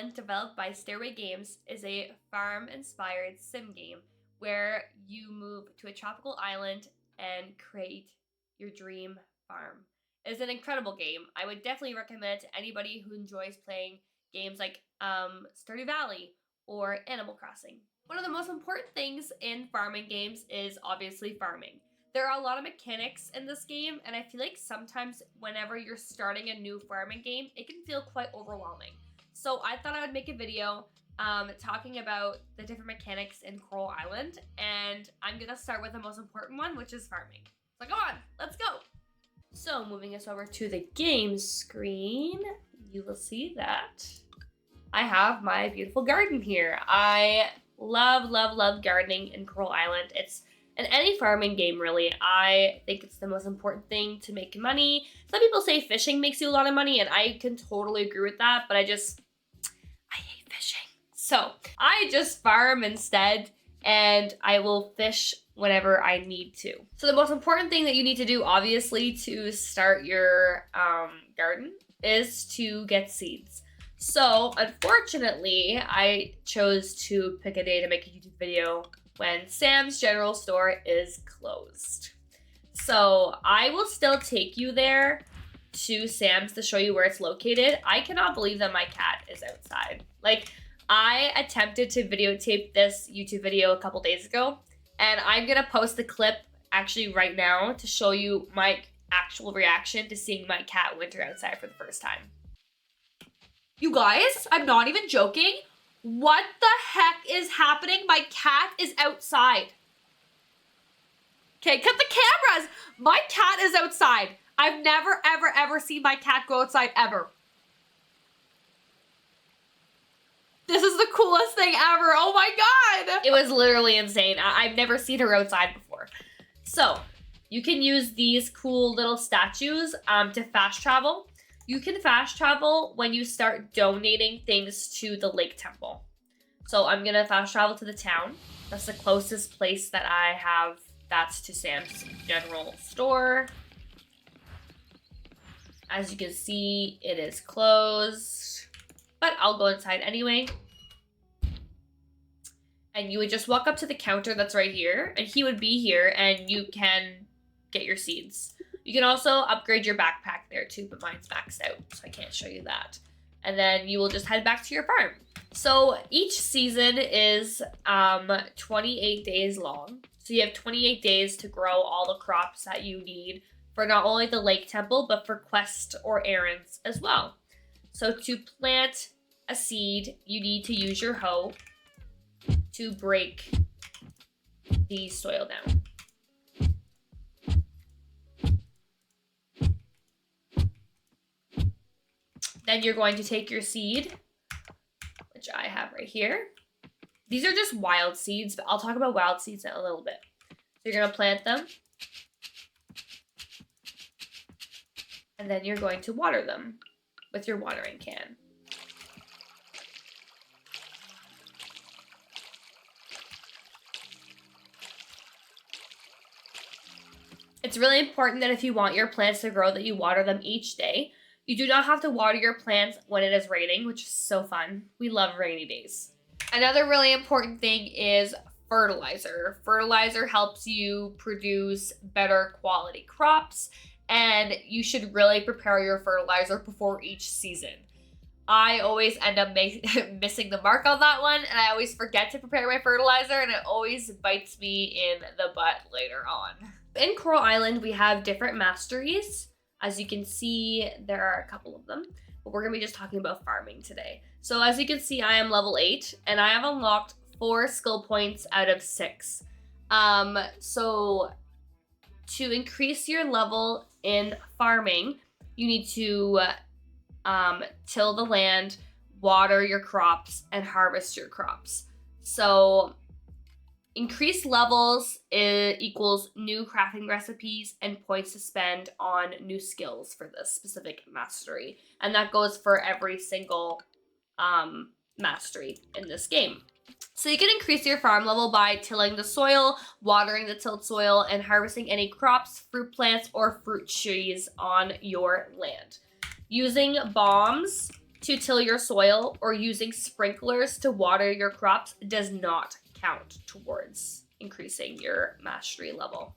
Island, developed by Stairway Games, is a farm-inspired sim game where you move to a tropical island and create your dream farm. It's an incredible game. I would definitely recommend it to anybody who enjoys playing games like Stardew Valley or Animal Crossing. One of the most important things in farming games is obviously farming. There are a lot of mechanics in this game, and I feel like sometimes whenever you're starting a new farming game, it can feel quite overwhelming. So I thought I would make a video talking about the different mechanics in Coral Island, and I'm gonna start with the most important one, which is farming. So come on, let's go! So moving us over to the game screen, you will see that I have my beautiful garden here. I love, love, love gardening in Coral Island. It's in any farming game, really. I think it's the most important thing to make money. Some people say fishing makes you a lot of money, and I can totally agree with that, but I hate fishing. So I just farm instead, and I will fish whenever I need to. So the most important thing that you need to do, obviously, to start your garden is to get seeds. So unfortunately, I chose to pick a day to make a YouTube video when Sam's General Store is closed. So I will still take you there to Sam's to show you where it's located. I cannot believe that my cat is outside. Like, I attempted to videotape this YouTube video a couple days ago, and I'm gonna post the clip actually right now to show you my actual reaction to seeing my cat winter outside for the first time. You guys, I'm not even joking. What the heck is happening? My cat is outside. Okay, cut the cameras. My cat is outside. I've never, ever, ever seen my cat go outside, ever. This is the coolest thing ever. Oh my God. It was literally insane. I've never seen her outside before. So you can use these cool little statues to fast travel. You can fast travel when you start donating things to the lake temple. So I'm gonna fast travel to the town. That's the closest place that I have. That's to Sam's General Store. As you can see, it is closed, but I'll go inside anyway. And you would just walk up to the counter that's right here, and he would be here, and you can get your seeds. You can also upgrade your backpack there too, but mine's maxed out, so I can't show you that. And then you will just head back to your farm. So each season is 28 days long. So you have 28 days to grow all the crops that you need for not only the lake temple, but for quests or errands as well. So to plant a seed, you need to use your hoe to break the soil down. Then you're going to take your seed, which I have right here. These are just wild seeds, but I'll talk about wild seeds in a little bit. So you're going to plant them. And then you're going to water them with your watering can. It's really important that if you want your plants to grow, that you water them each day. You do not have to water your plants when it is raining, which is so fun. We love rainy days. Another really important thing is fertilizer. Fertilizer helps you produce better quality crops, and you should really prepare your fertilizer before each season. I always end up missing the mark on that one, and I always forget to prepare my fertilizer, and it always bites me in the butt later on. In Coral Island, we have different masteries. As you can see, there are a couple of them, but we're gonna be just talking about farming today. So as you can see, I am level 8, and I have unlocked 4 skill points out of 6. So to increase your level in farming, you need to till the land, water your crops, and harvest your crops. So increased levels equals new crafting recipes and points to spend on new skills for this specific mastery. And that goes for every single mastery in this game. So you can increase your farm level by tilling the soil, watering the tilled soil, and harvesting any crops, fruit plants, or fruit trees on your land. Using bombs to till your soil or using sprinklers to water your crops does not count towards increasing your mastery level,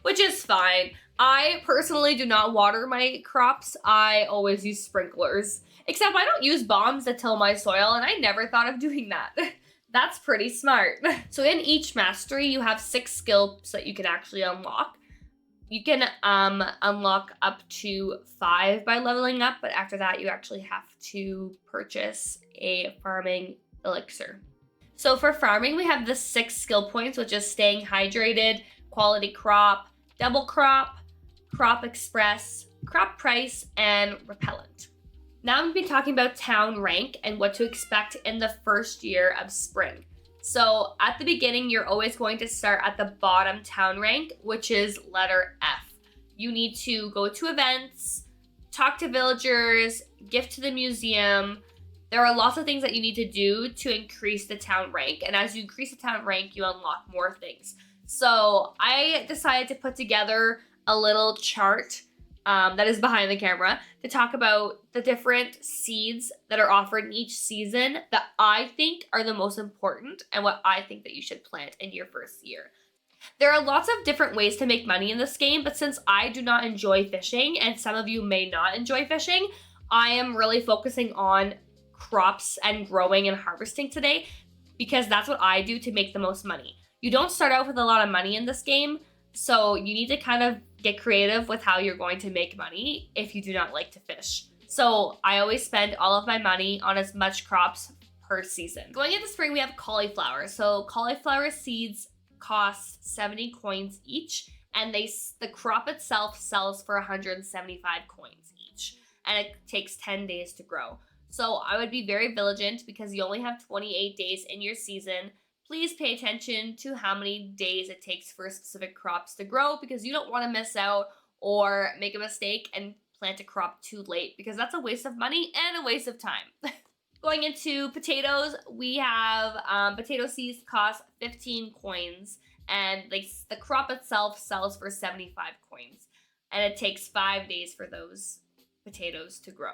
which is fine. I personally do not water my crops. I always use sprinklers, except I don't use bombs to till my soil, and I never thought of doing that. That's pretty smart. So in each mastery, you have 6 skills that you can actually unlock. You can unlock up to 5 by leveling up, but after that, you actually have to purchase a farming elixir. So for farming, we have the 6 skill points, which is staying hydrated, quality crop, double crop, crop express, crop price, and repellent. Now I'm going to be talking about town rank and what to expect in the first year of spring. So at the beginning, you're always going to start at the bottom town rank, which is letter F. You need to go to events, talk to villagers, gift to the museum. There are lots of things that you need to do to increase the town rank. And as you increase the town rank, you unlock more things. So I decided to put together a little chart that is behind the camera to talk about the different seeds that are offered in each season that I think are the most important and what I think that you should plant in your first year. There are lots of different ways to make money in this game, but since I do not enjoy fishing and some of you may not enjoy fishing, I am really focusing on crops and growing and harvesting today because that's what I do to make the most money. You don't start out with a lot of money in this game, so you need to kind of get creative with how you're going to make money if you do not like to fish. So I always spend all of my money on as much crops per season. Going into spring, we have cauliflower. So cauliflower seeds cost 70 coins each, and the crop itself sells for 175 coins each, and it takes 10 days to grow. So I would be very vigilant because you only have 28 days in your season. Please pay attention to how many days it takes for specific crops to grow because you don't want to miss out or make a mistake and plant a crop too late because that's a waste of money and a waste of time. Going into potatoes, we have potato seeds cost 15 coins and the crop itself sells for 75 coins. And it takes 5 days for those potatoes to grow.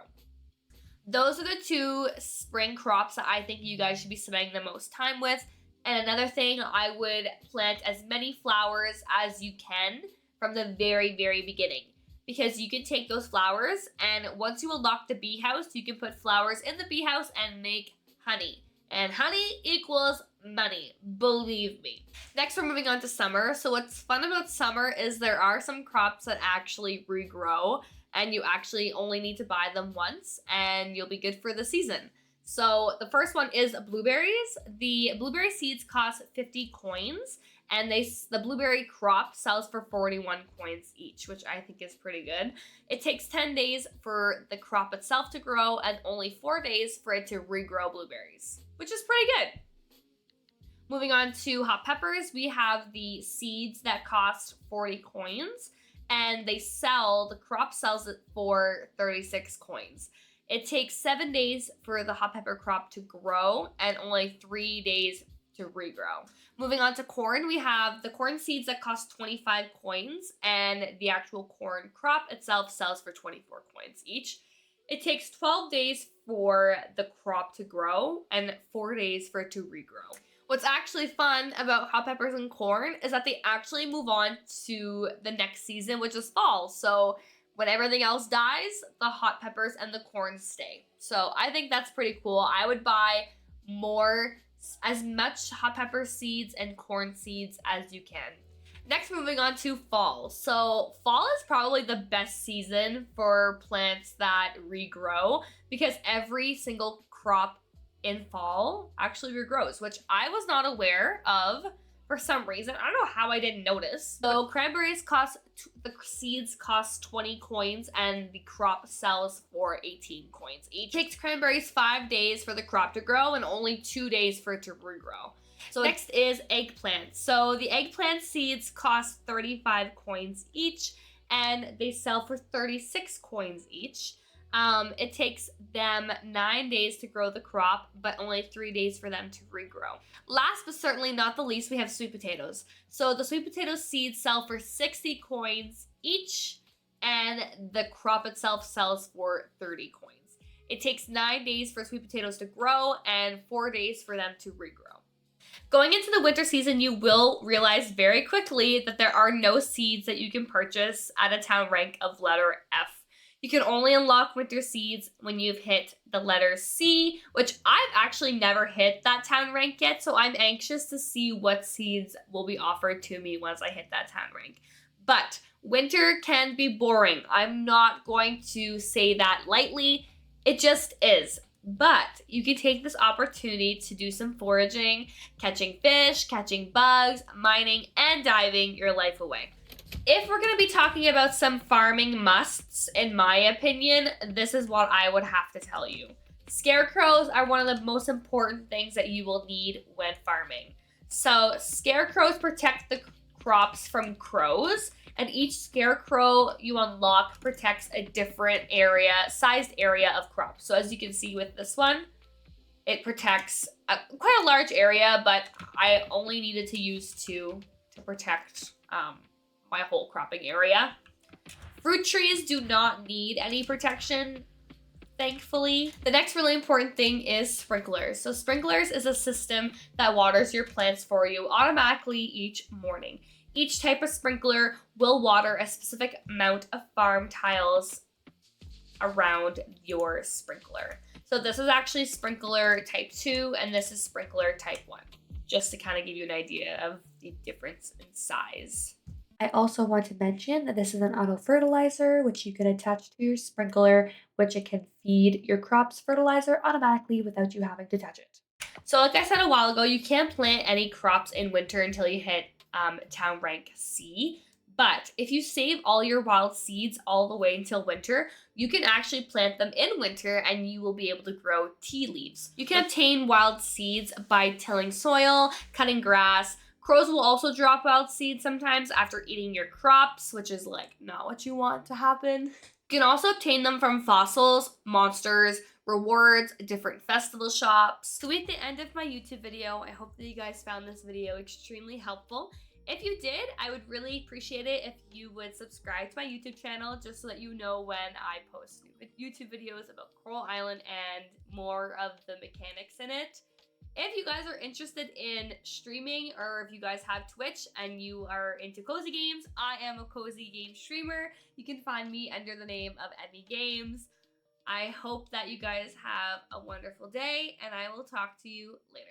Those are the 2 spring crops that I think you guys should be spending the most time with. And another thing, I would plant as many flowers as you can from the very, very beginning. Because you can take those flowers, and once you unlock the bee house, you can put flowers in the bee house and make honey. And honey equals money, believe me. Next, we're moving on to summer. So what's fun about summer is there are some crops that actually regrow, and you actually only need to buy them once, and you'll be good for the season. So the first one is blueberries. The blueberry seeds cost 50 coins, and the blueberry crop sells for 41 coins each, which I think is pretty good. It takes 10 days for the crop itself to grow and only 4 days for it to regrow blueberries, which is pretty good. Moving on to hot peppers, we have the seeds that cost 40 coins, and the crop sells it for 36 coins. It takes 7 days for the hot pepper crop to grow and only 3 days to regrow. Moving on to corn, we have the corn seeds that cost 25 coins, and the actual corn crop itself sells for 24 coins each. It takes 12 days for the crop to grow and 4 days for it to regrow. What's actually fun about hot peppers and corn is that they actually move on to the next season, which is fall. So when everything else dies, the hot peppers and the corn stay. So I think that's pretty cool. I would buy as much hot pepper seeds and corn seeds as you can. Next, moving on to fall. So fall is probably the best season for plants that regrow because every single crop in fall actually regrows, which I was not aware of for some reason. I don't know how I didn't notice. So cranberries the seeds cost 20 coins and the crop sells for 18 coins each. It takes cranberries 5 days for the crop to grow and only 2 days for it to regrow. So next is eggplant. So the eggplant seeds cost 35 coins each and they sell for 36 coins each. It takes them 9 days to grow the crop, but only 3 days for them to regrow. Last but certainly not the least, we have sweet potatoes. So the sweet potato seeds sell for 60 coins each, and the crop itself sells for 30 coins. It takes 9 days for sweet potatoes to grow and 4 days for them to regrow. Going into the winter season, you will realize very quickly that there are no seeds that you can purchase at a town rank of letter F. You can only unlock winter seeds when you've hit the letter C, which I've actually never hit that town rank yet, so I'm anxious to see what seeds will be offered to me once I hit that town rank. But winter can be boring. I'm not going to say that lightly. It just is. But you can take this opportunity to do some foraging, catching fish, catching bugs, mining, and diving your life away. If we're going to be talking about some farming musts, in my opinion, this is what I would have to tell you. Scarecrows are one of the most important things that you will need when farming. So scarecrows protect the crops from crows, and each scarecrow you unlock protects a different sized area of crops. So as you can see with this one, it protects quite a large area, but I only needed to use 2 to protect my whole cropping area. Fruit trees do not need any protection, thankfully. The next really important thing is sprinklers. So sprinklers is a system that waters your plants for you automatically each morning. Each type of sprinkler will water a specific amount of farm tiles around your sprinkler. So this is actually sprinkler type 2 and this is sprinkler type 1, just to kind of give you an idea of the difference in size. I also want to mention that this is an auto fertilizer, which you can attach to your sprinkler, which it can feed your crops fertilizer automatically without you having to touch it. So like I said a while ago, you can't plant any crops in winter until you hit town rank C. But if you save all your wild seeds all the way until winter, you can actually plant them in winter and you will be able to grow tea leaves. You can obtain wild seeds by tilling soil, cutting grass. Crows will also drop wild seeds sometimes after eating your crops, which is like not what you want to happen. You can also obtain them from fossils, monsters, rewards, different festival shops. So at the end of my YouTube video, I hope that you guys found this video extremely helpful. If you did, I would really appreciate it if you would subscribe to my YouTube channel just so that you know when I post new YouTube videos about Coral Island and more of the mechanics in it. If you guys are interested in streaming or if you guys have Twitch and you are into cozy games, I am a cozy game streamer. You can find me under the name of Emmy Games. I hope that you guys have a wonderful day and I will talk to you later.